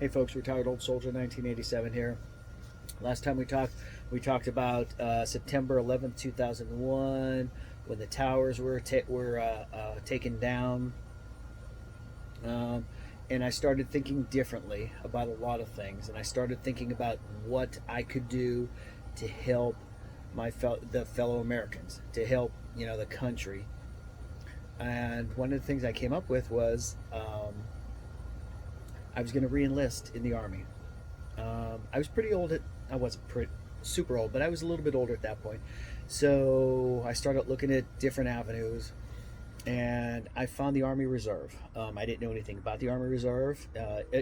Hey folks, retired old soldier 1987 here. Last time we talked about September 11th, 2001, when the towers were taken down. And I started thinking differently about a lot of things, and I started thinking about what I could do to help the fellow Americans, to help the country. And one of the things I came up with was I was going to re-enlist in the Army. I was pretty old I wasn't super old, but I was a little bit older at that point. So I started looking at different avenues, and I found the Army Reserve. I didn't know anything about the Army Reserve,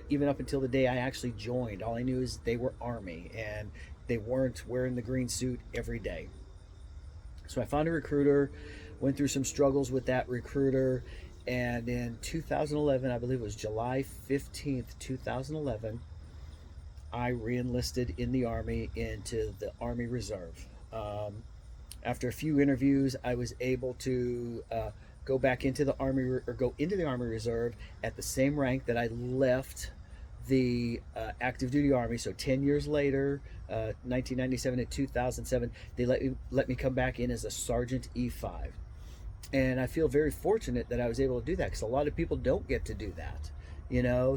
even up until the day I actually joined. All I knew is they were Army, and they weren't wearing the green suit every day. So I found a recruiter, went through some struggles with that recruiter, and in 2011, I believe it was July 15th, 2011, I re-enlisted in the Army into the Army Reserve. After a few interviews, I was able to go back into the Army, or go into the Army Reserve at the same rank that I left the active duty Army. So 10 years later, 1997 to 2007, they let me come back in as a Sergeant E5. And I feel very fortunate that I was able to do that, because a lot of people don't get to do that,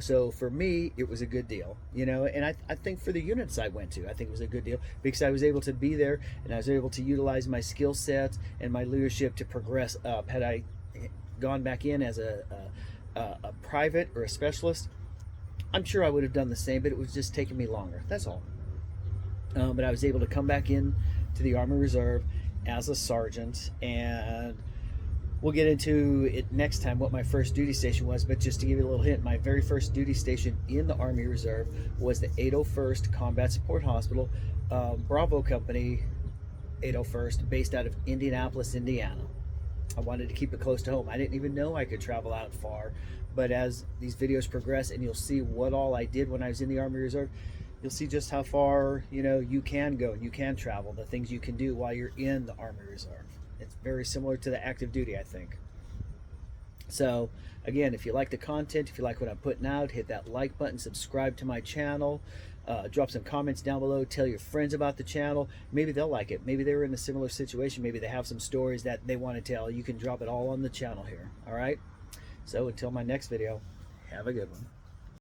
so for me it was a good deal, and I think for the units I went to, I think it was a good deal, because I was able to be there and I was able to utilize my skill set and my leadership to progress up. Had I gone back in as a private or a specialist, I'm sure I would have done the same, but it was just taking me longer, that's all. But I was able to come back in to the Army Reserve as a sergeant, and we'll get into it next time what my first duty station was, but just to give you a little hint, my very first duty station in the Army Reserve was the 801st Combat Support Hospital, Bravo Company 801st, based out of Indianapolis, Indiana. I wanted to keep it close to home. I didn't even know I could travel out far, but as these videos progress and you'll see what all I did when I was in the Army Reserve, you'll see just how far you can go, you can travel, the things you can do while you're in the Army Reserve. It's very similar to the active duty, I think. So again, if you like the content, if you like what I'm putting out, hit that like button, subscribe to my channel, drop some comments down below, tell your friends about the channel. Maybe they'll like it. Maybe they were in a similar situation. Maybe they have some stories that they want to tell. You can drop it all on the channel here. All right? So until my next video, have a good one.